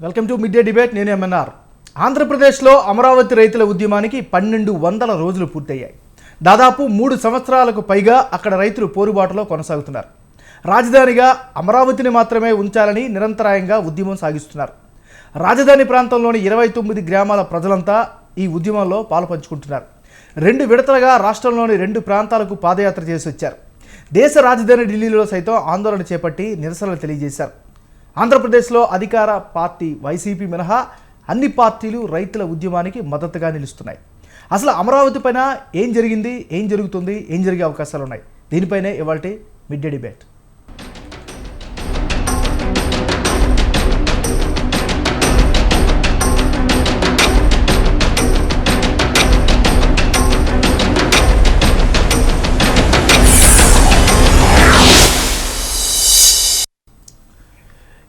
Welcome to mid day debate. నేను MNR. ఆంధ్రప్రదేశ్లో అమరావతి రైతుల ఉద్యమానికి 1200 రోజులు పూర్తయ్యాయి. దాదాపు 3 సంవత్సరాలకు పైగా అక్కడ రైతులు పోరుబాటులో కొనసాగుతున్నారు. రాజధానిగా అమరావతిని మాత్రమే ఉంచాలని నిరంతరాయంగా ఉద్యమం సాగిస్తున్నారు. రాజధాని ప్రాంతంలోని 29 గ్రామాల ప్రజలంతా ఈ ఉద్యమంలో పాలుపంచుకుంటున్నారు. 2 విడతలుగా రాష్ట్రంలోని 2 ప్రాంతాలకు పాదయాత్ర చేసి వచ్చారు. దేశ రాజధాని ఢిల్లీలో సైతం ఆందోళన చేపట్టి నిరసనలు తెలియజేశారు. ఆంధ్రప్రదేశ్లో అధికార పార్టీ వైసీపీ మినహా అన్ని పార్టీలు రైతుల ఉద్యమానికి మద్దతుగా నిలుస్తున్నాయి. అసలు అమరావతి పైన ఏం జరిగింది, ఏం జరుగుతుంది, ఏం జరిగే అవకాశాలు ఉన్నాయి? దీనిపైనే ఇవాల్టి మిడ్ డే డిబేట్.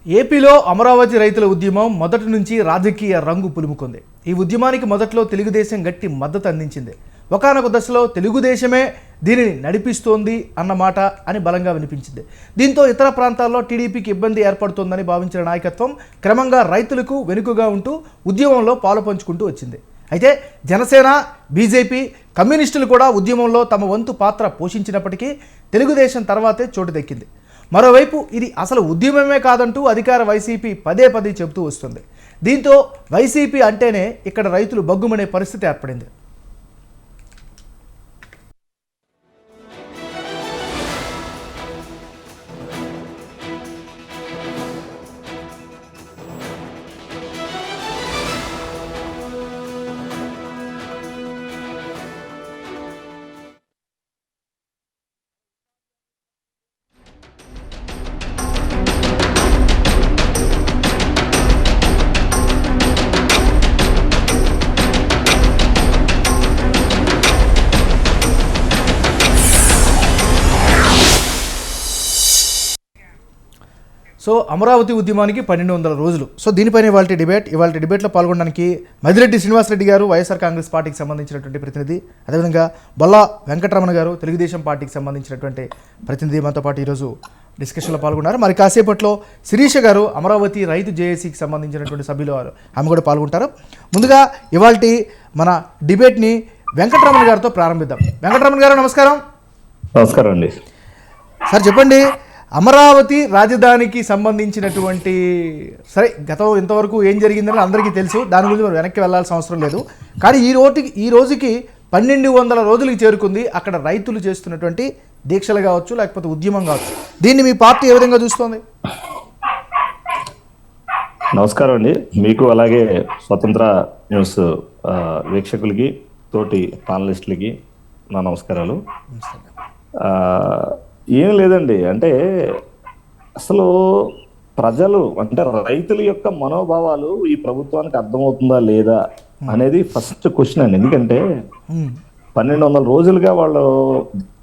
ఏపీలో అమరావతి రైతుల ఉద్యమం మొదటి నుంచి రాజకీయ రంగు పులుముకుంది. ఈ ఉద్యమానికి మొదట్లో తెలుగుదేశం గట్టి మద్దతు అందించింది. ఒకానొక దశలో తెలుగుదేశమే దీనిని నడిపిస్తోంది అన్నమాట అని బలంగా వినిపించింది. దీంతో ఇతర ప్రాంతాల్లో టీడీపీకి ఇబ్బంది ఏర్పడుతోందని భావించిన నాయకత్వం క్రమంగా రైతులకు వెనుకగా ఉంటూ ఉద్యమంలో పాలుపంచుకుంటూ వచ్చింది. అయితే జనసేన, బీజేపీ, కమ్యూనిస్టులు కూడా ఉద్యమంలో తమ వంతు పాత్ర పోషించినప్పటికీ తెలుగుదేశం తర్వాతే చోటు దక్కింది. మరోవైపు ఇది అసలు ఉద్యమమే కాదంటూ అధికార వైసీపీ పదే చెబుతూ వస్తుంది. దీంతో వైసీపీ అంటేనే ఇక్కడ రైతులు బగ్గుమనే పరిస్థితి ఏర్పడింది. సో అమరావతి ఉద్యమానికి 1200 రోజులు. సో దీనిపైన ఇవాళ డిబేట్లో పాల్గొనడానికి మదిరెడ్డి శ్రీనివాసరెడ్డి గారు వైఎస్ఆర్ కాంగ్రెస్ పార్టీకి సంబంధించినటువంటి ప్రతినిధి, అదేవిధంగా బొల్లా వెంకటరమణ గారు తెలుగుదేశం పార్టీకి సంబంధించినటువంటి ప్రతినిధి మనతో పాటు ఈరోజు డిస్కషన్లో పాల్గొన్నారు. మరి కాసేపట్లో శిరీష గారు అమరావతి రైతు జేఏసీకి సంబంధించినటువంటి సభ్యులు ఆమె కూడా పాల్గొంటారు. ముందుగా ఇవాళ మన డిబేట్ని వెంకటరమణ గారితో ప్రారంభిద్దాం. వెంకటరమణ గారు నమస్కారం. నమస్కారం అండి. సార్ చెప్పండి, అమరావతి రాజధానికి సంబంధించినటువంటి సరే గతం ఇంతవరకు ఏం జరిగిందని అందరికీ తెలుసు, దాని గురించి మనం వెనక్కి వెళ్లాల్సిన అవసరం లేదు. కానీ ఈ రోజుకి 1200 రోజులకి చేరుకుంది అక్కడ రైతులు చేస్తున్నటువంటి దీక్షలు కావచ్చు, లేకపోతే ఉద్యమం కావచ్చు. దీన్ని మీ పార్టీ ఏ విధంగా చూస్తోంది? నమస్కారం అండి మీకు, అలాగే స్వతంత్ర న్యూస్ వీక్షకులకి, తోటి పానలిస్టులకి నా నమస్కారాలు. ఏం లేదండి, అంటే అసలు ప్రజలు అంటే రైతుల యొక్క మనోభావాలు ఈ ప్రభుత్వానికి అర్థమవుతుందా లేదా అనేది ఫస్ట్ క్వశ్చన్ అండి. ఎందుకంటే 1200 రోజులుగా వాళ్ళు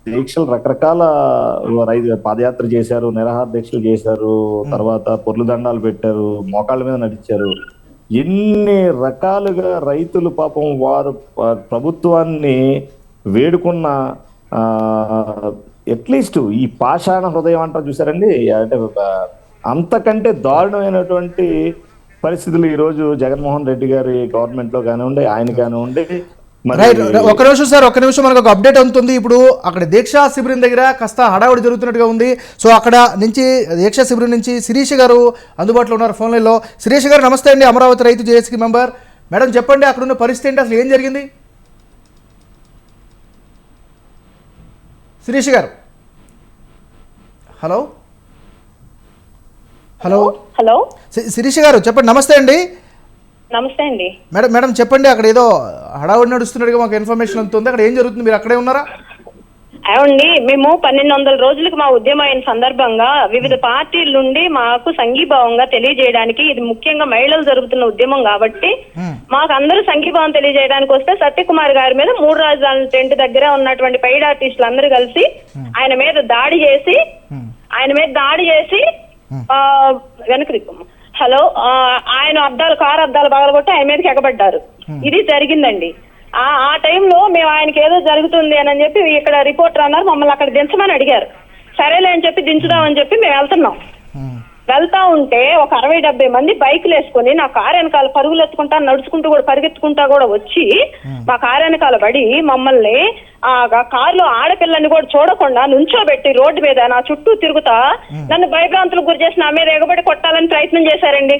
దీక్షలు రకరకాల పాదయాత్ర చేశారు, నిరాహార దీక్షలు చేశారు, తర్వాత పొర్లు దండాలు పెట్టారు, మోకాళ్ళ మీద నడిచారు. ఎన్ని రకాలుగా రైతులు పాపం వారు ప్రభుత్వాన్ని వేడుకున్న అట్లీస్ట్ ఈ పాషాణ హృదయం అంటారు చూసారండి, అంటే అంతకంటే దారుణమైనటువంటి పరిస్థితులు ఈరోజు జగన్మోహన్ రెడ్డి గారి గవర్నమెంట్ లో కానివ్వండి, ఆయన కానివ్వండి. ఒక నిమిషం మనకు ఒక అప్డేట్ అవుతుంది. ఇప్పుడు అక్కడ దీక్షా శిబిరం దగ్గర కాస్త హడావుడి జరుగుతున్నట్టుగా ఉంది. సో అక్కడ నుంచి దీక్షా శిబిరం నుంచి శిరీష గారు అందుబాటులో ఉన్నారు ఫోన్ లైన్లో. శిరీష గారు నమస్తే అండి, అమరావతి రైతు జేఏసీ మెంబర్. మేడం చెప్పండి, అక్కడ ఉన్న పరిస్థితి ఏంటి, అసలు ఏం జరిగింది? శిరీష గారు హలో హలో హలో శిరీష గారు చెప్పండి. నమస్తే అండి. నమస్తే అండి. మేడం చెప్పండి, అక్కడ ఏదో హడావుడి నడుస్తున్నట్టుగా మాకు ఇన్ఫర్మేషన్ ఉంటుంది, అక్కడ ఏం జరుగుతుంది? మీరు అక్కడే ఉన్నారా? అవునండి, మేము 1200 రోజులకు మా ఉద్యమం అయిన సందర్భంగా వివిధ పార్టీల నుండి మాకు సంఘీభావంగా తెలియజేయడానికి, ఇది ముఖ్యంగా మహిళలు జరుగుతున్న ఉద్యమం కాబట్టి మాకు అందరూ సంఘీభావం తెలియజేయడానికి వస్తే సత్యకుమార్ గారి మీద 3 రాజధానుల టెంట్ దగ్గర ఉన్నటువంటి పైడ్ ఆర్టిస్టులు అందరూ కలిసి ఆయన మీద దాడి చేసి వెనక్కి దిక్కుము హలో ఆయన కారు అద్దాలు పగలగొట్టి ఆయన మీదకి ఎగబడ్డారు. ఇది జరిగిందండి. ఆ టైంలో మేము ఆయనకి ఏదో జరుగుతుంది అని చెప్పి ఇక్కడ రిపోర్టర్ అన్నారు, మమ్మల్ని అక్కడ దించమని అడిగారు. సరేలే అని చెప్పి దించుదామని చెప్పి మేము వెళ్తున్నాం. వెళ్తా ఉంటే ఒక 60-70 మంది బైకులు వేసుకొని నా కారు వెనకాల పరుగులు ఎత్తుకుంటా నడుచుకుంటూ కూడా పరిగెత్తుకుంటా కూడా వచ్చి మా కారు వెనకాల పడి మమ్మల్ని ఆ కారులో ఆడపిల్లని కూడా చూడకుండా నుంచోబెట్టి రోడ్డు మీద నా చుట్టూ తిరుగుతా నన్ను భయభ్రాంతులకు గురి చేసి నా మీద ఎగబడి కొట్టాలని ప్రయత్నం చేశారండి.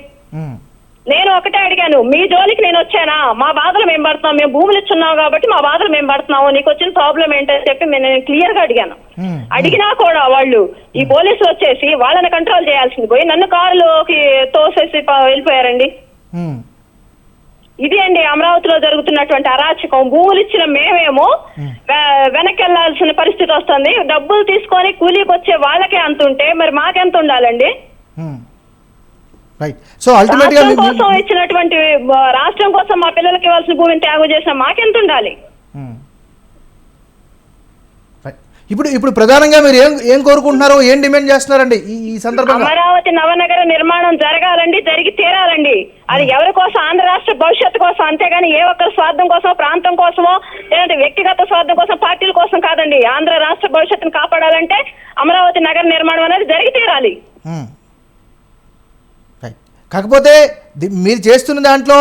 నేను ఒకటే అడిగాను, మీ జోలికి నేను వచ్చానా? మా బాధలు మేము పడుతున్నాం, మేము భూములు ఇచ్చున్నాం కాబట్టి మా బాధలు మేము పడుతున్నాము, నీకు వచ్చిన ప్రాబ్లం ఏంటని చెప్పి నేను క్లియర్ గా అడిగాను. అడిగినా కూడా వాళ్ళు ఈ పోలీసులు వచ్చేసి వాళ్ళని కంట్రోల్ చేయాల్సింది పోయి నన్ను కారులోకి తోసేసి వెళ్ళిపోయారండి. ఇది అండి అమరావతిలో జరుగుతున్నటువంటి అరాచకం. భూములు ఇచ్చిన మేమేమో వెనక్కి వెళ్లాల్సిన పరిస్థితి వస్తుంది. డబ్బులు తీసుకొని కూలీకి వచ్చే వాళ్ళకే అంత ఉంటే మరి మాకెంత ఉండాలండి? సో అల్టిమేట్గా కోసం ఇచ్చినటువంటి రాష్ట్రం కోసం మా పిల్లలకి ఇవ్వాల్సిన భూమిని త్యాగం చేసిన మాకెంత ఉండాలి? ఇప్పుడు ప్రధానంగా మీరు ఏం కోరుకుంటున్నారు, ఏం డిమాండ్ చేస్తున్నారండి ఈ సందర్భంగా? అమరావతి నవనగర నిర్మాణం జరగాలండి, జరిగి తీరాలండి. అది ఎవరి కోసం? ఆంధ్ర రాష్ట్ర భవిష్యత్తు కోసం, అంతేగాని ఏ ఒక్కరి స్వార్థం కోసం, ప్రాంతం కోసమో లేదంటే వ్యక్తిగత స్వార్థం కోసం, పార్టీల కోసం కాదండి. ఆంధ్ర రాష్ట్ర భవిష్యత్తును కాపాడాలంటే అమరావతి నగర నిర్మాణం అనేది జరిగి తీరాలి. కాకపోతే మీరు చేస్తున్న దాంట్లో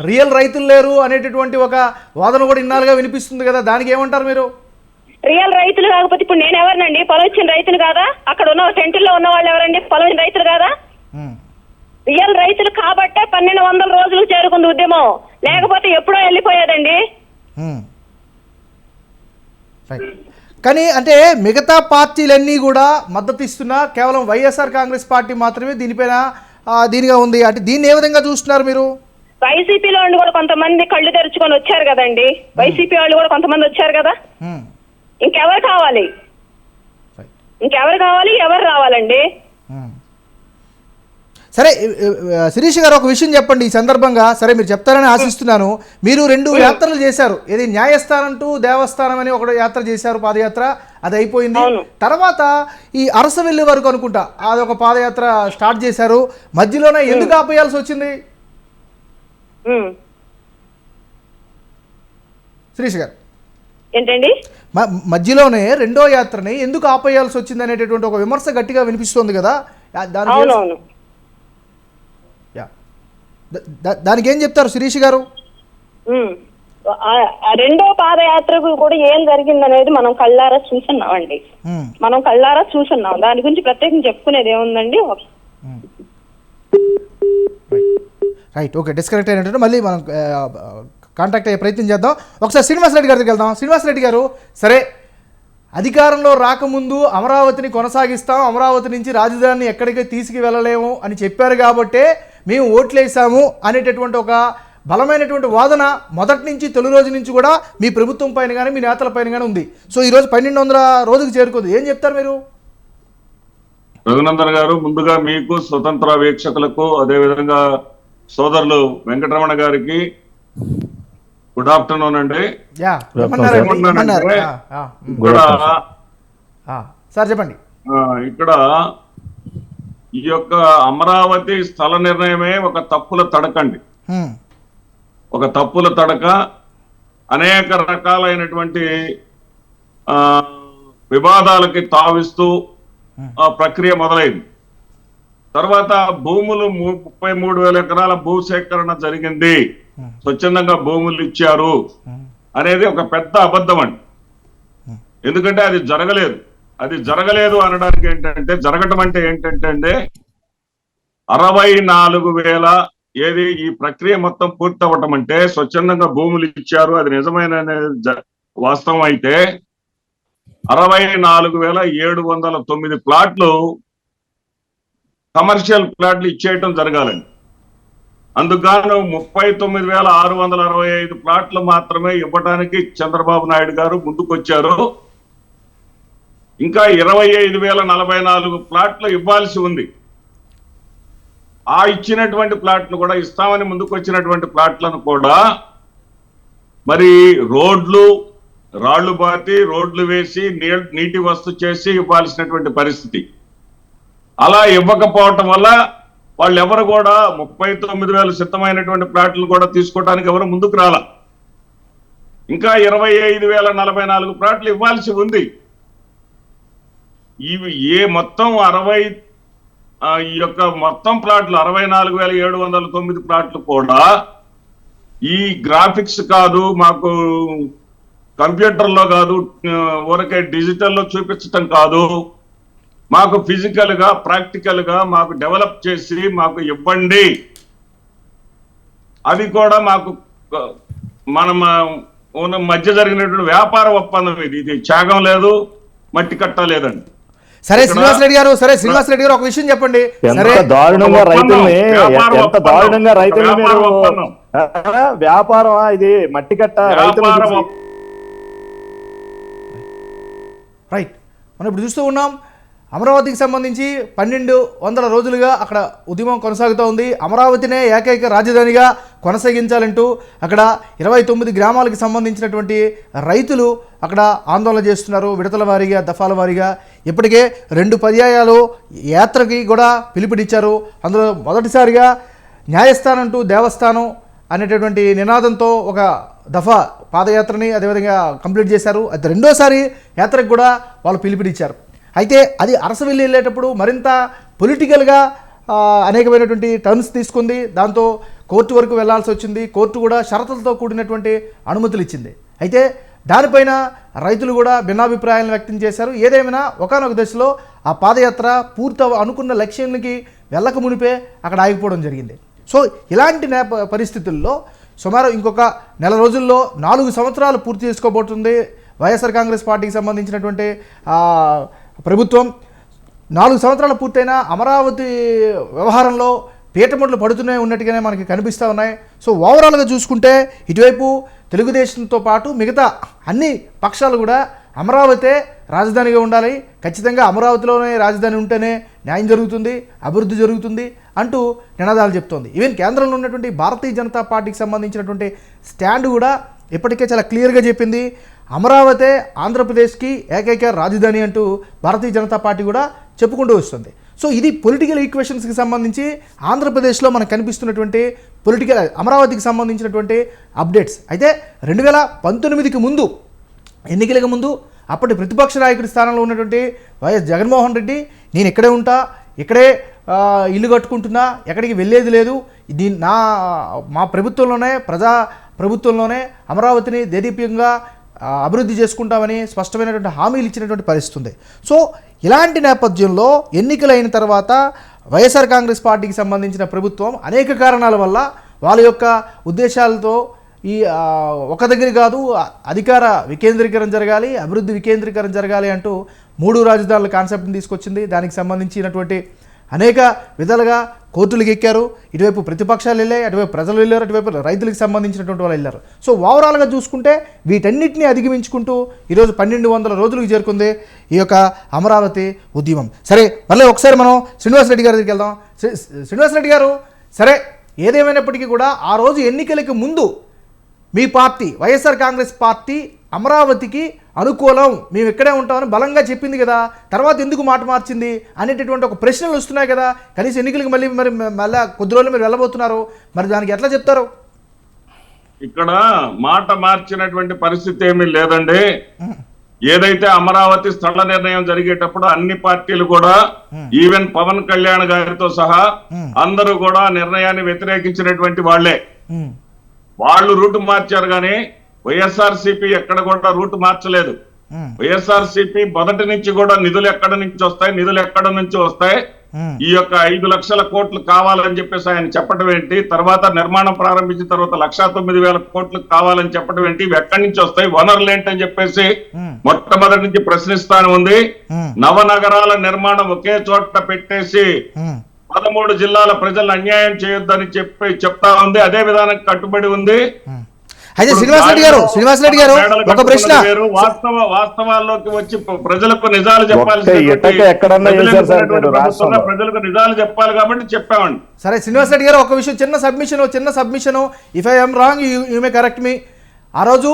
రియల్ రైతులు లేరు అనేటటువంటి ఒక వాదన కూడా ఇన్నాళ్ళుగా వినిపిస్తుంది కదా, దానికి ఏమంటారు మీరు? రియల్ రైతులు కాకపోతే ఇప్పుడు నేను ఎవరినండి? పొలం ఇచ్చిన రైతులు కాదా? అక్కడ ఉన్న సెంటర్లో ఉన్న వాళ్ళు ఎవరండి? పొలం ఇచ్చిన రైతులు కాదా? రియల్ రైతులు కాబట్టే 1200 రోజులు చేరుకుంది ఉద్యమం, లేకపోతే ఎప్పుడో వెళ్ళిపోయేదండి. కానీ అంటే మిగతా పార్టీలన్నీ కూడా మద్దతు ఇస్తున్నా, కేవలం వైఎస్ఆర్ కాంగ్రెస్ పార్టీ మాత్రమే దీనిపైన దీనిగా ఉంది. అంటే దీన్ని ఏ విధంగా చూస్తున్నారు మీరు? వైసీపీలో కూడా కొంతమంది కళ్ళు తెరుచుకొని వచ్చారు కదండి. వైసీపీ వాళ్ళు కూడా కొంతమంది వచ్చారు కదా. ఇంకెవరు కావాలి? ఎవరు రావాలండి? సరే శిరీష్ గారు, ఒక విషయం చెప్పండి ఈ సందర్భంగా. సరే మీరు చెప్తారని ఆశిస్తున్నాను. మీరు 2 యాత్రలు చేశారు, ఏది న్యాయస్థానం టు దేవస్థానం అని ఒక యాత్ర చేశారు, పాదయాత్ర, అది అయిపోయింది. తర్వాత ఈ అరసవెల్లి వరకు అనుకుంటా అదొక పాదయాత్ర స్టార్ట్ చేశారు. మధ్యలోనే ఎందుకు ఆపేయాల్సి వచ్చింది శిరీష్ గారు? ఏంటండి మధ్యలోనే రెండో యాత్రని ఎందుకు ఆపేయాల్సి వచ్చింది అనేటటువంటి ఒక విమర్శ గట్టిగా వినిపిస్తోంది కదా, దానికి ఏం చెప్తారు శిరీష్ గారు? రెండో పాదయాత్రకు కూడా ఏం జరిగింది అనేది మనం కళ్ళారా చూసున్నామండి. దాని గురించి ప్రత్యేకంగా చెప్పుకునేది ఏముందండి? రైట్, ఓకే, డిస్కనెక్ట్ అయినట్టు మళ్ళీ మనం కాంటాక్ట్ అయ్యే ప్రయత్నం చేద్దాం. ఒకసారి శ్రీనివాసరెడ్డి గారి దగ్గరికి వెళ్దాం. శ్రీనివాసరెడ్డి గారు, సరే అధికారంలో రాకముందు అమరావతిని కొనసాగిస్తాం, అమరావతి నుంచి రాజధానిని ఎక్కడికి తీసుకువెళ్ళలేము అని చెప్పారు కాబట్టే మేము ఓట్లేసాము అనేటటువంటి ఒక బలమైనటువంటి వాదన మొదటి నుంచి తొలి రోజు నుంచి కూడా మీ ప్రభుత్వం పైన కానీ మీ నేతల పైన కానీ ఉంది. సో ఈరోజు 1200 రోజుకు చేరుకుంది, ఏం చెప్తారు మీరు? రఘునందన్ గారు, ముందుగా మీకు, స్వతంత్ర వీక్షకులకు, అదేవిధంగా సోదరులు వెంకటరమణ గారికి గుడ్ ఆఫ్టర్నూన్ అండి. సార్ చెప్పండి. ఇక్కడ ఈ యొక్క అమరావతి స్థల నిర్ణయమే ఒక తప్పుల తడకండి. ఒక తప్పుల తడక, అనేక రకాలైనటువంటి వివాదాలకి తావిస్తూ ఆ ప్రక్రియ మొదలైంది. తర్వాత భూములు 33,000 ఎకరాల భూసేకరణ జరిగింది, స్వచ్ఛందంగా భూములు ఇచ్చారు అనేది ఒక పెద్ద అబద్ధం అండి. ఎందుకంటే అది జరగలేదు. అది జరగలేదు అనడానికి ఏంటంటే, జరగటం అంటే ఏంటంటే 64,000 ఏది ఈ ప్రక్రియ మొత్తం పూర్తి అవ్వటం అంటే స్వచ్ఛందంగా భూములు ఇచ్చారు, అది నిజమైన వాస్తవం అయితే 64,709 ప్లాట్లు కమర్షియల్ ప్లాట్లు ఇచ్చేయటం జరగాలండి. అందుకు 39,665 ప్లాట్లు మాత్రమే ఇవ్వడానికి చంద్రబాబు నాయుడు గారు ముందుకొచ్చారు. ఇంకా 25,044 ప్లాట్లు ఇవ్వాల్సి ఉంది. ఆ ఇచ్చినటువంటి ప్లాట్లు కూడా ఇస్తామని ముందుకు వచ్చినటువంటి ప్లాట్లను కూడా మరి రోడ్లు, రాళ్లు బాతి, రోడ్లు వేసి, నీటి వస్తు చేసి ఇవ్వాల్సినటువంటి పరిస్థితి. అలా ఇవ్వకపోవటం వల్ల వాళ్ళు ఎవరు కూడా 39,000 సిద్ధమైనటువంటి ప్లాట్లు కూడా తీసుకోవడానికి ఎవరు ముందుకు రాల. ఇంకా 25,044 ప్లాట్లు ఇవ్వాల్సి ఉంది. ఇవి మొత్తం ఈ యొక్క మొత్తం ప్లాట్లు 64,709 ప్లాట్లు కూడా ఈ గ్రాఫిక్స్ కాదు, మాకు కంప్యూటర్లో కాదు, ఊరకే డిజిటల్లో చూపించటం కాదు, మాకు ఫిజికల్ గా ప్రాక్టికల్ గా మాకు డెవలప్ చేసి మాకు ఇవ్వండి. అది కూడా మాకు మనం మధ్య జరిగినటువంటి వ్యాపార ఒప్పందం. ఇది త్యాగం లేదు, మట్టి కట్ట లేదండి. సరే శ్రీనివాస్ రెడ్డి గారు ఒక విషయం చెప్పండి. సరే, ఎంత దారుణంగా రైతుల్ని మీరు వ్యాపారం ఇది మట్టి కట్ట రైట్. మనం ఇప్పుడు చూస్తూ ఉన్నాం, అమరావతికి సంబంధించి 1200 రోజులుగా అక్కడ ఉద్యమం కొనసాగుతూ ఉంది. అమరావతినే ఏకైక రాజధానిగా కొనసాగించాలంటూ అక్కడ 29 గ్రామాలకు సంబంధించినటువంటి రైతులు అక్కడ ఆందోళన చేస్తున్నారు. విడతల వారీగా, దఫాల వారీగా ఇప్పటికే 2 పర్యాయాలు యాత్రకి కూడా పిలుపునిచ్చారు. అందులో మొదటిసారిగా న్యాయస్థానం టు దేవస్థానం అనేటటువంటి నినాదంతో ఒక దఫా పాదయాత్రని అదేవిధంగా కంప్లీట్ చేశారు. అది రెండోసారి యాత్రకు కూడా వాళ్ళు పిలుపునిచ్చారు. అయితే అది అరసవెల్లి వెళ్ళేటప్పుడు మరింత పొలిటికల్గా అనేకమైనటువంటి టర్న్స్ తీసుకుంది. దాంతో కోర్టు వరకు వెళ్లాల్సి వచ్చింది. కోర్టు కూడా షరతులతో కూడినటువంటి అనుమతులు ఇచ్చింది. అయితే దానిపైన రైతులు కూడా భిన్నాభిప్రాయాలను వ్యక్తం చేశారు. ఏదేమైనా ఒకానొక దశలో ఆ పాదయాత్ర అనుకున్న లక్ష్యానికి వెళ్ళక మునిపే అక్కడ ఆగిపోవడం జరిగింది. సో ఇలాంటి పరిస్థితుల్లో సుమారు ఇంకొక నెల రోజుల్లో 4 సంవత్సరాలు పూర్తి చేసుకోబోతుంది వైఎస్ఆర్ కాంగ్రెస్ పార్టీకి సంబంధించినటువంటి ప్రభుత్వం. 4 సంవత్సరాలు పూర్తయిన అమరావతి వ్యవహారంలో పీటముట్లు పడుతూనే ఉన్నట్టుగానే మనకి కనిపిస్తూ ఉన్నాయి. సో ఓవరాల్గా చూసుకుంటే ఇటువైపు తెలుగుదేశంతో పాటు మిగతా అన్ని పక్షాలు కూడా అమరావతే రాజధానిగా ఉండాలి, ఖచ్చితంగా అమరావతిలోనే రాజధాని ఉంటేనే న్యాయం జరుగుతుంది, అభివృద్ధి జరుగుతుంది అంటూ నినాదాలు చెప్తోంది. ఈవెన్ కేంద్రంలో ఉన్నటువంటి భారతీయ జనతా పార్టీకి సంబంధించినటువంటి స్టాండ్ కూడా ఇప్పటికే చాలా క్లియర్గా చెప్పింది. అమరావతే ఆంధ్రప్రదేశ్కి ఏకైక రాజధాని అంటూ భారతీయ జనతా పార్టీ కూడా చెప్పుకుంటూ వస్తుంది. సో ఇది పొలిటికల్ ఈక్వేషన్స్కి సంబంధించి ఆంధ్రప్రదేశ్లో మనకు కనిపిస్తున్నటువంటి పొలిటికల్ అమరావతికి సంబంధించినటువంటి అప్డేట్స్. అయితే 2019కి ముందు, ఎన్నికలకు ముందు అప్పటి ప్రతిపక్ష నాయకుడి స్థానంలో ఉన్నటువంటి వైఎస్ జగన్మోహన్ రెడ్డి నేను ఇక్కడే ఉంటా, ఇక్కడే ఇల్లు కట్టుకుంటున్నా, ఎక్కడికి వెళ్ళేది లేదు, మా ప్రభుత్వంలోనే ప్రజా ప్రభుత్వంలోనే అమరావతిని దేదీప్యంగా అభివృద్ధి చేసుకుంటామని స్పష్టమైనటువంటి హామీలు ఇచ్చినటువంటి పరిస్థితి ఉంది. సో ఇలాంటి నేపథ్యంలో ఎన్నికలైన తర్వాత వైఎస్ఆర్ కాంగ్రెస్ పార్టీకి సంబంధించిన ప్రభుత్వం అనేక కారణాల వల్ల వాళ్ళ యొక్క ఉద్దేశాలతో ఈ ఒక దగ్గర కాదు అధికార వికేంద్రీకరణ జరగాలి, అభివృద్ధి వికేంద్రీకరణ జరగాలి అంటూ 3 రాజధానుల కాన్సెప్ట్ని తీసుకొచ్చింది. దానికి సంబంధించినటువంటి అనేక విధాలుగా కోర్టులకు ఎక్కారు. ఇటువైపు ప్రతిపక్షాలు వెళ్ళాయి, అటువైపు ప్రజలు వెళ్ళారు, అటువైపు రైతులకు సంబంధించినటువంటి వాళ్ళు వెళ్ళారు. సో ఓవరాల్గా చూసుకుంటే వీటన్నిటిని అధిగమించుకుంటూ ఈరోజు 1200 రోజులకు చేరుకుంది ఈ యొక్క అమరావతి ఉద్యమం. సరే, మళ్ళీ ఒకసారి మనం శ్రీనివాస్ రెడ్డి గారి దగ్గరికి వెళ్దాం. శ్రీనివాస్ రెడ్డి గారు, సరే ఏదేమైనప్పటికీ కూడా ఆ రోజు ఎన్నికలకు ముందు మీ పార్టీ వైఎస్ఆర్ కాంగ్రెస్ పార్టీ అమరావతికి అనుకూలం, మేము ఇక్కడే ఉంటామని బలంగా చెప్పింది కదా, తర్వాత ఎందుకు మాట మార్చింది అనేటటువంటి ఒక ప్రశ్నలు వస్తున్నాయి కదా. కనీసం ఎన్నికలకు మళ్ళీ కొద్ది రోజులు మీరు వెళ్ళబోతున్నారు, మరి దానికి ఎట్లా చెప్తారు? ఇక్కడ మాట మార్చినటువంటి పరిస్థితి ఏమీ లేదండి. ఏదైతే అమరావతి స్థల నిర్ణయం జరిగేటప్పుడు అన్ని పార్టీలు కూడా ఈవెన్ పవన్ కళ్యాణ్ గారితో సహా అందరూ కూడా నిర్ణయాన్ని వ్యతిరేకించినటువంటి వాళ్లే. వాళ్ళు రూట్ మార్చారు కానీ వైఎస్ఆర్సీపీ ఎక్కడ కూడా రూట్ మార్చలేదు. వైఎస్ఆర్సీపీ మొదటి నుంచి కూడా నిధులు ఎక్కడ నుంచి వస్తాయి, ఈ యొక్క 5 లక్షల కోట్లు కావాలని చెప్పేసి ఆయన చెప్పడం ఏంటి, తర్వాత నిర్మాణం ప్రారంభించిన తర్వాత 1,09,000 కోట్లు కావాలని చెప్పడం ఏంటి, ఇవి ఎక్కడి నుంచి వస్తాయి, వనరులు ఏంటని చెప్పేసి మొట్టమొదటి నుంచి ప్రశ్నిస్తానే ఉంది. నవనగరాల నిర్మాణం ఒకే చోట పెట్టేసి 13 జిల్లాల ప్రజలను అన్యాయం చేయొద్దని చెప్తా ఉంది. అదే విధానం కట్టుబడి ఉంది. అయితే శ్రీనివాస్ రెడ్డి గారు ఒక ప్రశ్న, వాస్తవాల్లోకి వచ్చి ప్రజలకు నిజాలు చెప్పాలి, ప్రజలకు నిజాలు చెప్పాలి కాబట్టి చెప్పామండి. సరే శ్రీనివాస్ రెడ్డి గారు, ఒక విషయం, చిన్న submission, if I am wrong you may correct me. ఆ రోజు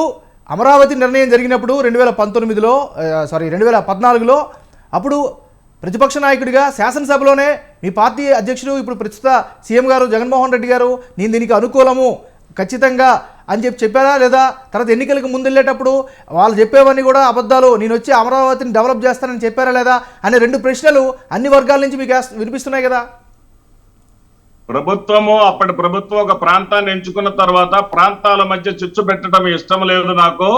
అమరావతి నిర్ణయం జరిగినప్పుడు 2014లో అప్పుడు ప్రతిపక్ష నాయకుడిగా శాసనసభలోనే మీ పార్టీ అధ్యక్షుడు ఇప్పుడు ప్రస్తుత సీఎం గారు జగన్మోహన్ రెడ్డి గారు నేను దీనికి అనుకూలము, ఖచ్చితంగా అని చెప్పారా లేదా? తర్వాత ఎన్నికలకు ముందు వెళ్ళేటప్పుడు వాళ్ళు చెప్పేవన్నీ కూడా అబద్ధాలు, నేను వచ్చి అమరావతిని డెవలప్ చేస్తానని చెప్పారా లేదా అనే 2 ప్రశ్నలు అన్ని వర్గాల నుంచి మీకు వినిపిస్తున్నాయి కదా. అప్పటి ప్రభుత్వం ఒక ప్రాంతాన్ని ఎంచుకున్న తర్వాత ప్రాంతాల మధ్య చిచ్చు పెట్టడం ఇష్టం లేదు నాకు.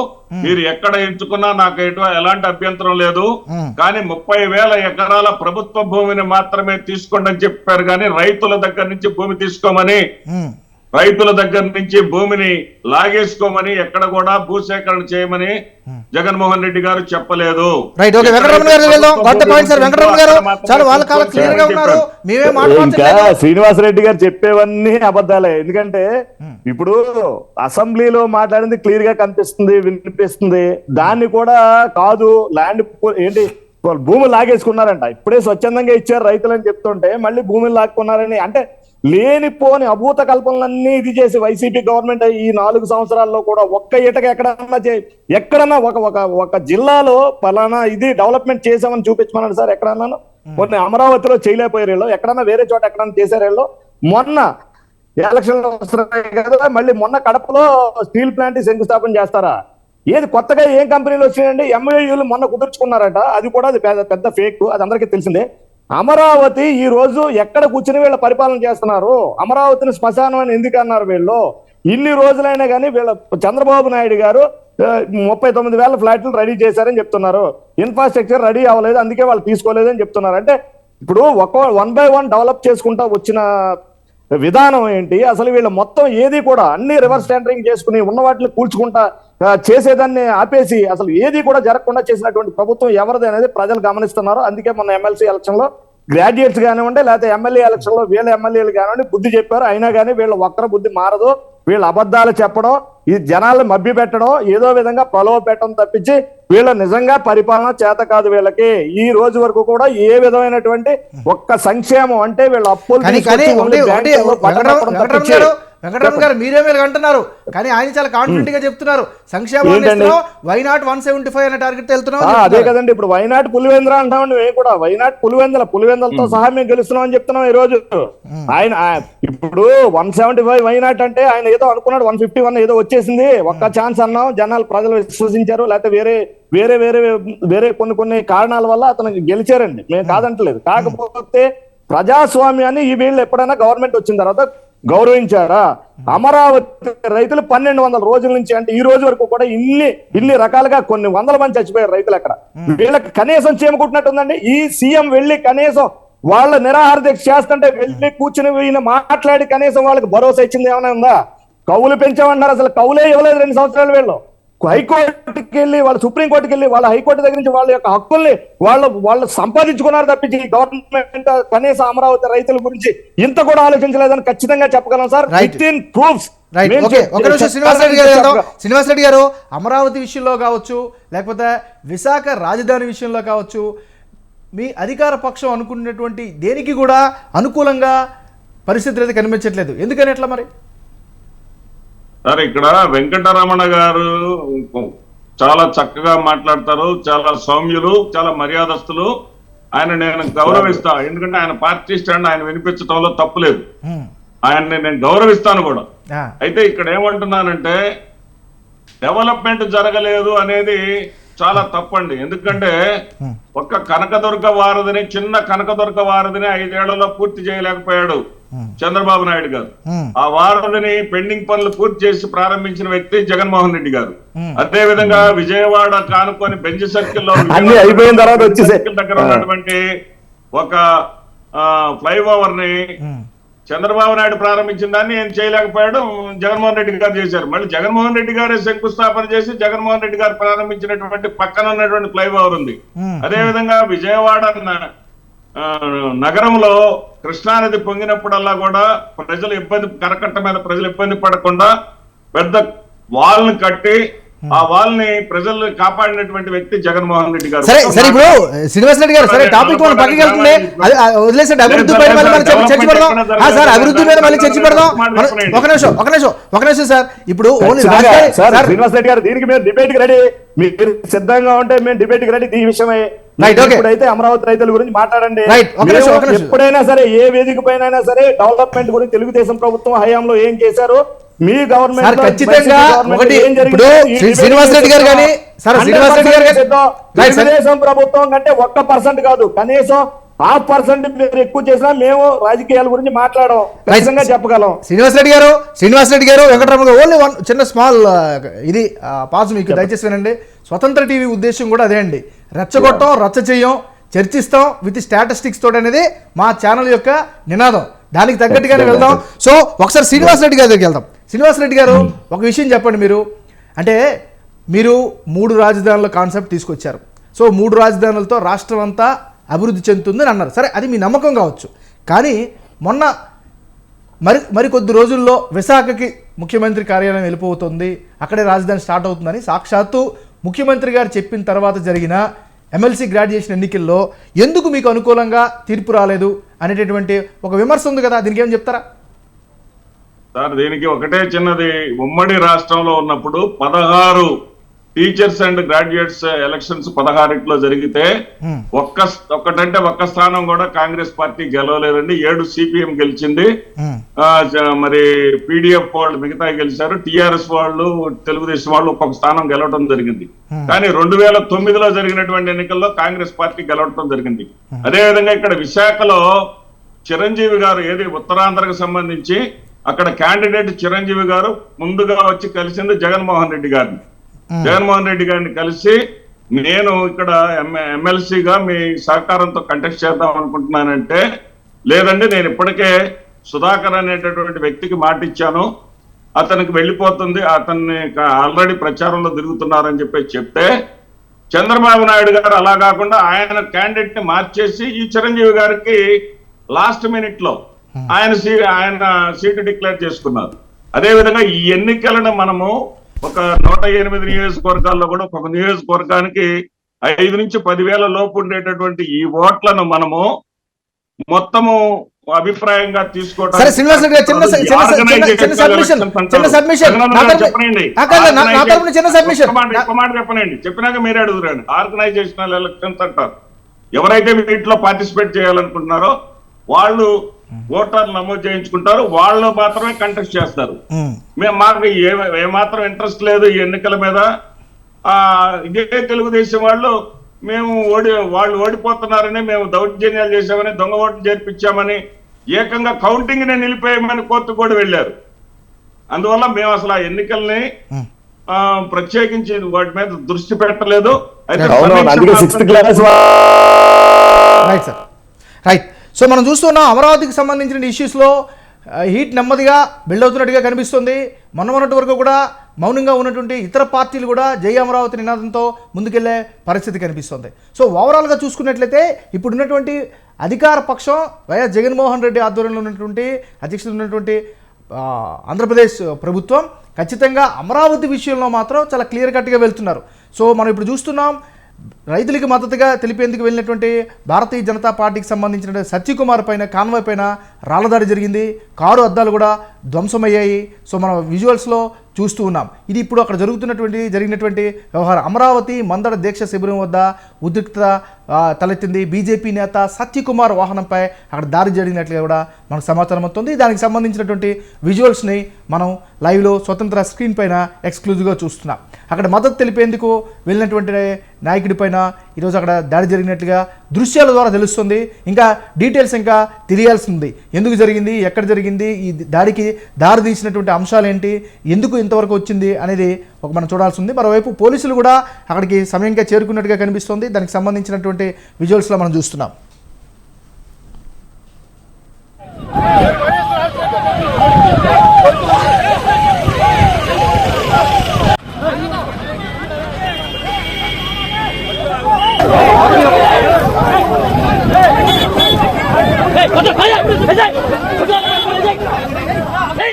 మీరు ఎక్కడ ఎంచుకున్నా నాకు ఎలాంటి అభ్యంతరం లేదు. కానీ 30,000 ఎకరాల ప్రభుత్వ భూమిని మాత్రమే తీసుకోండి అని చెప్పారు. కానీ రైతుల దగ్గర నుంచి భూమి తీసుకోమని, రైతుల దగ్గర నుంచి భూమిని లాగేసుకోమని, ఎక్కడ కూడా భూసేకరణ చేయమని జగన్మోహన్ రెడ్డి గారు చెప్పలేదు. శ్రీనివాసరెడ్డి గారు చెప్పేవన్నీ అబద్ధాలే. ఎందుకంటే ఇప్పుడు అసెంబ్లీలో మాట్లాడింది క్లియర్ గా కనిపిస్తుంది, వినిపిస్తుంది. దాన్ని కూడా కాదు, ల్యాండ్ ఏంటి భూములు లాగేసుకున్నారంట. ఇప్పుడే స్వచ్ఛందంగా ఇచ్చారు రైతులని చెప్తుంటే మళ్ళీ భూములు లాక్కున్నారని, అంటే లేనిపోని అభూత కల్పనలన్నీ ఇది చేసి వైసీపీ గవర్నమెంట్ ఈ 4 సంవత్సరాల్లో కూడా ఒక్క ఇటక ఎక్కడన్నా ఒక జిల్లాలో పలానా ఇది డెవలప్మెంట్ చేసామని చూపించమన్నాడు సార్. ఎక్కడన్నాను కొన్ని అమరావతిలో చేయలేకపోయారు, ఎక్కడన్నా వేరే చోట ఎక్కడన్నా చేశారు. మొన్న ఎలక్షన్లు వస్తున్నాయి కదా, మళ్ళీ మొన్న కడపలో స్టీల్ ప్లాంట్ శంకుస్థాపన చేస్తారా? ఏది కొత్తగా ఏం కంపెనీలు వచ్చినాయండి? ఎంఓయూలు మొన్న కుదుర్చుకున్నారట, అది కూడా అది పెద్ద ఫేక్, అది అందరికీ తెలిసిందే. అమరావతి ఈ రోజు ఎక్కడ కూర్చుని వీళ్ళ పరిపాలన చేస్తున్నారు? అమరావతిని శ్మశానం అని ఎందుకు అన్నారు వీళ్ళు? ఇన్ని రోజులైనా కానీ వీళ్ళ చంద్రబాబు నాయుడు గారు 39,000 ఫ్లాట్లు రెడీ చేశారని చెప్తున్నారు. ఇన్ఫ్రాస్ట్రక్చర్ రెడీ అవ్వలేదు, అందుకే వాళ్ళు తీసుకోలేదని చెప్తున్నారు. అంటే ఇప్పుడు 1 by 1 డెవలప్ చేసుకుంటా వచ్చిన విధానం ఏంటి? అసలు వీళ్ళు మొత్తం ఏది కూడా అన్ని రివర్స్ టెండరింగ్ చేసుకుని ఉన్న వాటిని కూల్చుకుంటా చేసేదాన్ని ఆపేసి అసలు ఏది కూడా జరగకుండా చేసినటువంటి ప్రభుత్వం ఎవరిది అనేది ప్రజలు గమనిస్తున్నారు. అందుకే మొన్న ఎమ్మెల్సీ ఎలక్షన్ లో గ్రాడ్యుయేట్స్ కానివ్వండి, లేకపోతే ఎమ్మెల్యే ఎలక్షన్ లో వీళ్ళ ఎమ్మెల్యేలు కానివ్వండి బుద్ధి చెప్పారు. అయినా కానీ వీళ్ళ ఒక్కరి బుద్ధి మారదు. వీళ్ళ అబద్ధాలు చెప్పడం, ఈ జనాలను మభ్య పెట్టడం, ఏదో విధంగా ప్రలోభ పెట్టడం తప్పించి వీళ్ళ నిజంగా పరిపాలన చేత కాదు. వీళ్ళకి ఈ రోజు వరకు కూడా ఏ విధమైనటువంటి ఒక్క సంక్షేమం అంటే వీళ్ళ అప్పులు వెంకటరమణ గారు మీరేమీ అంటున్నారు, కానీ ఆయన చాలా కాన్ఫిడెంట్ గా చెప్తున్నారు సంక్షేమాన్ని వైనాట్ 175 అనే టార్గెట్ వెళ్తున్నాం. అదే కదండి, ఇప్పుడు వైనాట్ పులివెందుల అంటామండి. మేము కూడా వైనాట్ పులివెందులతో సహా మేము గెలుస్తున్నాం అని చెప్తున్నాం. ఈ రోజు ఆయన ఇప్పుడు 175 వైనాట్ అంటే ఆయన ఏదో అనుకున్నాడు, 151 ఏదో వచ్చేసింది, ఒక్క ఛాన్స్ అన్నాం, జనాలు ప్రజలు విశ్వసించారు. లేకపోతే వేరే వేరే వేరే కొన్ని కారణాల వల్ల అతను గెలిచారండి, మేము కాదంటలేదు. కాకపోతే ప్రజాస్వామ్యాన్ని ఈ వీళ్ళు ఎప్పుడైనా గవర్నమెంట్ వచ్చిన తర్వాత గౌరవించారా? అమరావతి రైతులు 1200 రోజుల నుంచి అంటే ఈ రోజు వరకు కూడా ఇన్ని రకాలుగా కొన్ని వందల మంది చచ్చిపోయారు రైతులు. అక్కడ వీళ్ళకి కనీసం చేమకుంటున్నట్టుందండి. ఈ సీఎం వెళ్ళి కనీసం వాళ్ళ నిరాహార దీక్ష చేస్తుంటే వెళ్ళి కూర్చుని ఈయన మాట్లాడి కనీసం వాళ్ళకి భరోసా ఇచ్చింది ఏమైనా ఉందా? కౌలు పెంచామన్నారు, అసలు కౌలే ఇవ్వలేదు 2 సంవత్సరాలు. వీళ్ళు హైకోర్టుకి వెళ్ళి, వాళ్ళు సుప్రీంకోర్టుకి వెళ్ళి, వాళ్ళ హైకోర్టు దగ్గర నుంచి వాళ్ళ యొక్క హక్కుల్ని వాళ్ళు సంపాదించుకున్నారు తప్పించి గవర్నమెంట్ కనీసం అమరావతి రైతుల గురించి ఇంత కూడా ఆలోచించలేదని ఖచ్చితంగా చెప్పగలం సార్. శ్రీనివాసరెడ్డి గారు, అమరావతి విషయంలో కావచ్చు, లేకపోతే విశాఖ రాజధాని విషయంలో కావచ్చు, మీ అధికార పక్షం అనుకున్నటువంటి దేనికి కూడా అనుకూలంగా పరిస్థితులు అయితే కనిపించట్లేదు. ఎందుకని ఎట్లా మరి? సార్, ఇక్కడ వెంకటరమణ గారు చాలా చక్కగా మాట్లాడతారు, చాలా సౌమ్యులు, చాలా మర్యాదస్తులు. ఆయన నేను గౌరవిస్తా, ఎందుకంటే ఆయన పార్టీ స్టాండ్ ఆయన వినిపించడంలో తప్పులేదు, ఆయన్ని నేను గౌరవిస్తాను కూడా. అయితే ఇక్కడ ఏమంటున్నానంటే డెవలప్మెంట్ జరగలేదు అనేది చాలా తప్పండి. ఎందుకంటే ఒక్క కనకదుర్గ వారధిని, చిన్న కనకదుర్గ వారధిని 5 ఏళ్లలో పూర్తి చేయలేకపోయాడు చంద్రబాబు నాయుడు గారు. ఆ వారధిని పెండింగ్ పనులు పూర్తి చేసి ప్రారంభించిన వ్యక్తి జగన్మోహన్ రెడ్డి గారు. అదే విధంగా విజయవాడ కానుకొని బెంజ్ సర్కిల్ లో దగ్గర ఉన్నటువంటి ఒక ఫ్లైఓవర్ ని చంద్రబాబు నాయుడు ప్రారంభించిన దాన్ని ఏం చేయలేకపోయాడు, జగన్మోహన్ రెడ్డి గారు చేశారు. మళ్ళీ జగన్మోహన్ రెడ్డి గారే శంకుస్థాపన చేసి జగన్మోహన్ రెడ్డి గారు ప్రారంభించినటువంటి పక్కన ఉన్నటువంటి ఫ్లైఓవర్ ఉంది. అదే విధంగా విజయవాడ నగరంలో కృష్ణానది పొంగినప్పుడల్లా కూడా కరకట్ట మీద ప్రజలు ఇబ్బంది పడకుండా పెద్ద వాల్ని కట్టి ఆ వాళ్ళని ప్రజల్ని కాపాడినటువంటి వ్యక్తి జగన్మోహన్ రెడ్డి గారు. సరే ఇప్పుడు శ్రీనివాస్ రెడ్డి గారు, సరే టాపిక్ మనం పక్కకి వెళ్తుంది, వదిలేసే అభివృద్ధి పైన మళ్ళీ మనం చర్చ పెడదాం. సార్, అభివృద్ధి మీద మళ్ళీ చర్చ పెడదాం. ఒక నిమిషం సార్. ఇప్పుడు శ్రీనివాస్ రెడ్డి గారు, దీనికి మేము డిబేట్ కి రెడీ, మీరు సిద్ధంగా ఉంటే మేము డిబేట్ కి రెడీ. ఈ విషయమే ఇప్పుడైతే అమరావతి రైతుల గురించి మాట్లాడండి. ఎప్పుడైనా సరే ఏ వేదిక పైన సరే డెవలప్మెంట్ గురించి తెలుగుదేశం ప్రభుత్వం హయాంలో ఏం చేశారు, మీ గవర్నమెంట్ సార్ ఖచ్చితంగా ఒకటి ఇప్పుడు శ్రీనివాస్ రెడ్డి గారు కానీ శ్రీనివాస్ రెడ్డి గారు తెలుగుదేశం ప్రభుత్వం కంటే 1% కాదు, కనీసం 0.5% మీరు ఎక్కువ చేసినా మేము రాజకీయాల గురించి మాట్లాడడం ఖచ్చితంగా చెప్పగలం. శ్రీనివాస్ రెడ్డి గారు వెంకటరమణ గారు ఓన్లీ వన్ చిన్న స్మాల్ ఇది పాజ్ మీకు దయచేసి వినండి. స్వతంత్ర టీవీ ఉద్దేశం కూడా అదే అండి, రెచ్చగొట్టం, రచ్చ చెయ్యం, చర్చిస్తాం విత్ స్టాటిస్టిక్స్ తోటి అనేది మా ఛానల్ యొక్క నినాదం. దానికి తగ్గట్టుగానే వెళ్దాం. సో ఒకసారి శ్రీనివాస్ రెడ్డి గారి దగ్గరికి వెళ్దాం. శ్రీనివాస్ రెడ్డి గారు ఒక విషయం చెప్పండి. మీరు 3 రాజధానుల కాన్సెప్ట్ తీసుకొచ్చారు. సో 3 రాజధానులతో రాష్ట్రం అంతా అభివృద్ధి చెందుతుందని అన్నారు. సరే, అది మీ నమ్మకం కావచ్చు. కానీ మొన్న మరికొద్ది రోజుల్లో విశాఖకి ముఖ్యమంత్రి కార్యాలయం వెళ్ళిపోతుంది, అక్కడే రాజధాని స్టార్ట్ అవుతుందని సాక్షాత్తు ముఖ్యమంత్రి గారు చెప్పిన తర్వాత జరిగిన ఎమ్మెల్సీ గ్రాడ్యుయేషన్ ఎన్నికల్లో ఎందుకు మీకు అనుకూలంగా తీర్పు రాలేదు అనేటటువంటి ఒక విమర్శ ఉంది కదా, దీనికి ఏం చెప్తారా? సార్, దీనికి ఒకటే చిన్నది. ఉమ్మడి రాష్ట్రంలో ఉన్నప్పుడు 16 టీచర్స్ అండ్ గ్రాడ్యుయేట్స్ ఎలక్షన్స్ 16లో జరిగితే ఒక్క స్థానం కూడా కాంగ్రెస్ పార్టీ గెలవలేదండి. 7 సిపిఎం గెలిచింది. మరి పీడిఎఫ్ వాళ్ళు మిగతా గెలిచారు. టిఆర్ఎస్ వాళ్ళు, తెలుగుదేశం వాళ్ళు ఒక్కొక్క స్థానం గెలవడం జరిగింది. కానీ 2009లో జరిగినటువంటి ఎన్నికల్లో కాంగ్రెస్ పార్టీ గెలవడం జరిగింది. అదేవిధంగా ఇక్కడ విశాఖలో చిరంజీవి గారు ఏది ఉత్తరాంధ్రకు సంబంధించి అక్కడ క్యాండిడేట్ చిరంజీవి గారు ముందుగా వచ్చి కలిసింది జగన్మోహన్ రెడ్డి గారిని. జగన్మోహన్ రెడ్డి గారిని కలిసి నేను ఇక్కడ ఎమ్మెల్సీగా మీ సహకారంతో కంటెస్ట్ చేద్దాం అనుకుంటున్నానంటే, లేదండి నేను ఇప్పటికే సుధాకర్ అనేటటువంటి వ్యక్తికి మాట ఇచ్చాను, అతనికి వెళ్ళిపోతుంది, అతన్ని ఆల్రెడీ ప్రచారంలో తిరుగుతున్నారని చెప్తే చంద్రబాబు నాయుడు గారు అలా కాకుండా ఆయన క్యాండిడేట్ ని మార్చేసి ఈ చిరంజీవి గారికి లాస్ట్ మినిట్ లో ఆయన సీటు డిక్లేర్ చేసుకున్నారు. అదేవిధంగా ఈ ఎన్నికలను మనము ఒక 108 నియోజకవర్గాల్లో కూడా ఒక నియోజకవర్గానికి 5 నుంచి 10,000 లోపు ఉండేటటువంటి ఈ ఓట్లను మనము మొత్తము అభిప్రాయంగా తీసుకోవడం. చెప్పినాక మీరే అడుగురండి. ఆర్గనైజేషనల్ ఎలక్షన్స్ అంటారు. ఎవరైతే వీటిలో పార్టిసిపేట్ చేయాలనుకుంటున్నారో వాళ్ళు ఓటర్లు నమోదు చేయించుకుంటారు, వాళ్ళు మాత్రమే కంటెస్ట్ చేస్తారు. మాకు ఏమాత్రం ఇంట్రెస్ట్ లేదు ఈ ఎన్నికల మీద. ఇదే తెలుగుదేశం వాళ్ళు వాళ్ళు ఓడిపోతున్నారని, మేము దౌర్జన్యాలు చేశామని, దొంగ ఓట్లు చేర్పించామని, ఏకంగా కౌంటింగ్ ని నిలిపేయమని కోర్టు కూడా వెళ్ళారు. అందువల్ల మేము అసలు ఆ ఎన్నికల్ని ప్రత్యేకించి వాటి మీద దృష్టి పెట్టలేదు. రైట్. సో మనం చూస్తున్నాం అమరావతికి సంబంధించిన ఇష్యూస్లో హీట్ నెమ్మదిగా బిల్డ్ అవుతున్నట్టుగా కనిపిస్తుంది. మొన్నటి వరకు కూడా మౌనంగా ఉన్నటువంటి ఇతర పార్టీలు కూడా జై అమరావతి నినాదంతో ముందుకెళ్లే పరిస్థితి కనిపిస్తుంది. సో ఓవరాల్గా చూసుకున్నట్లయితే ఇప్పుడు ఉన్నటువంటి అధికార పక్షం వైఎస్ జగన్మోహన్ రెడ్డి ఆధ్వర్యంలో ఉన్నటువంటి అధ్యక్షుడు ఉన్నటువంటి ఆంధ్రప్రదేశ్ ప్రభుత్వం ఖచ్చితంగా అమరావతి విషయంలో మాత్రం చాలా క్లియర్ కట్గా వెళ్తున్నారు. సో మనం ఇప్పుడు చూస్తున్నాం రైతులకి మద్దతుగా తెలిపేందుకు వెళ్ళినటువంటి భారతీయ జనతా పార్టీకి సంబంధించిన సత్యకుమార్ పైన, కాన్వాయ్ పైన రాళ్లదాడి జరిగింది. కారు అద్దాలు కూడా ధ్వంసమయ్యాయి. సో మనం విజువల్స్లో చూస్తూ ఉన్నాం. ఇది ఇప్పుడు అక్కడ జరిగినటువంటి వ్యవహారం. అమరావతి మందడ దీక్ష శిబిరం వద్ద ఉద్రిక్తత తలెత్తింది. బీజేపీ నేత సత్యకుమార్ వాహనంపై అక్కడ దాడి జరిగినట్లుగా కూడా మనకు సమాచారం అవుతుంది. దానికి సంబంధించినటువంటి విజువల్స్ని మనం లైవ్లో స్వతంత్ర స్క్రీన్ పైన ఎక్స్క్లూజివ్గా చూస్తున్నాం. అక్కడ మద్దతు తెలిపేందుకు వెళ్ళినటువంటి నాయకుడి పైన ఈరోజు అక్కడ దాడి జరిగినట్లుగా దృశ్యాల ద్వారా తెలుస్తుంది. ఇంకా డీటెయిల్స్ ఇంకా తెలియాల్సి ఉంది. ఎందుకు జరిగింది, ఎక్కడ జరిగింది, ఈ దాడికి దారి తీసినటువంటి అంశాలు ఏంటి, ఎందుకు ఇంతవరకు వచ్చింది అనేది మనం చూడాల్సి ఉంది. మరోవైపు పోలీసులు కూడా అక్కడికి సమయంగా చేరుకున్నట్టుగా కనిపిస్తుంది. దానికి సంబంధించినటువంటి విజువల్స్లో మనం చూస్తున్నాం. Hey!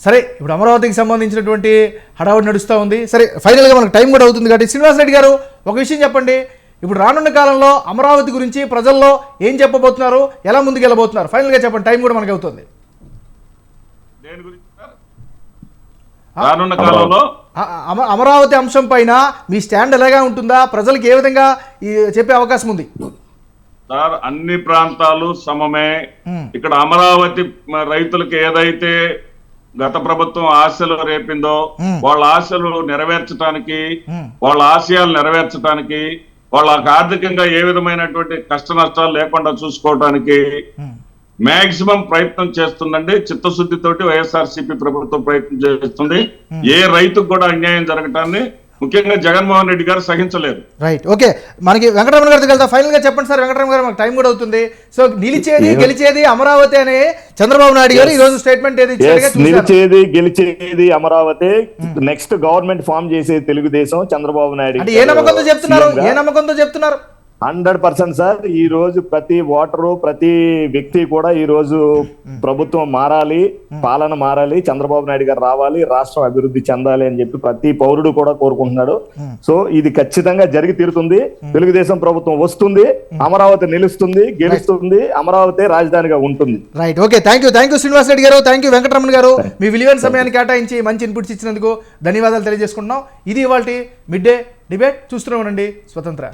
సరే, ఇప్పుడు అమరావతికి సంబంధించినటువంటి హడావుడి నడుస్తూ ఉంది. సరే, ఫైనల్గా మనకు టైం కూడా అవుతుంది కాబట్టి శ్రీనివాసరెడ్డి గారు ఒక విషయం చెప్పండి. ఇప్పుడు రానున్న కాలంలో అమరావతి గురించి ప్రజల్లో ఏం చెప్పబోతున్నారు, ఎలా ముందుకు వెళ్ళబోతున్నారు? ఫైనల్గా చెప్పండి, టైం కూడా మనకి అవుతుంది. దేని గురించి సార్? రానున్న కాలంలో అమరావతి అంశం పైన మీ స్టాండ్ ఎలాగా ఉంటుందా, ప్రజలకు ఏ విధంగా చెప్పే అవకాశం ఉంది? సార్, అన్ని ప్రాంతాలు సమమే. ఇక్కడ అమరావతి రైతులకు ఏదైతే గత ప్రభుత్వం ఆశలు రేపిందో వాళ్ళ ఆశలు నెరవేర్చడానికి, వాళ్ళ ఆశయాలు నెరవేర్చడానికి, వాళ్ళకి ఆర్థికంగా ఏ విధమైనటువంటి కష్ట నష్టాలు లేకుండా చూసుకోవడానికి మాక్సిమం ప్రయత్నం చేస్తుందండి. చిత్తశుద్ధితోటి వైఎస్ఆర్సీపీ ప్రభుత్వం ప్రయత్నం చేస్తుంది. ఏ రైతుకు కూడా అన్యాయం జరగటాన్ని ముఖ్యంగా జగన్మోహన్ రెడ్డి గారు సహించలేదు. Right, okay. మనకి వెంకటరమణ గారితో వెళ్తా. ఫైనల్ గా చెప్పండి సార్ వెంకటరమణ గారు, మనకు టైం కూడా అవుతుంది. సో నిలిచేది గెలిచేది అమరావతి అని చంద్రబాబు నాయుడు గారు ఈ రోజు స్టేట్మెంట్ ఏది ఇచ్చారు? నిలిచేది గెలిచేది అమరావతి, నెక్స్ట్ గవర్నమెంట్ ఫామ్ చేసేది తెలుగుదేశం, చంద్రబాబు నాయుడు. అంటే ఏ నమ్మకంతో చెప్తున్నారు? 100% సార్. ఈ రోజు ప్రతి ఓటరు, ప్రతి వ్యక్తి కూడా ఈ రోజు ప్రభుత్వం మారాలి, పాలన మారాలి, చంద్రబాబు నాయుడు గారు రావాలి, రాష్ట్రం అభివృద్ధి చెందాలి అని చెప్పి ప్రతి పౌరుడు కూడా కోరుకుంటున్నాడు. సో ఇది ఖచ్చితంగా జరిగి తీరుతుంది. తెలుగుదేశం ప్రభుత్వం వస్తుంది, అమరావతి నిలుస్తుంది, గెలుస్తుంది, అమరావతి రాజధానిగా ఉంటుంది. Right, okay. Thank you Srinivas Reddy గారు, థ్యాంక్ యూ వెంకటరమణ గారు. మీ విలువైన సమయాన్ని కేటాయించి మంచి ఇన్పుట్స్ ఇచ్చినందుకు ధన్యవాదాలు తెలియజేసుకుంటున్నాం. ఇది ఇవాల్టి మిడ్ డే డిబేట్. చూస్తూనే ఉండండి స్వతంత్ర.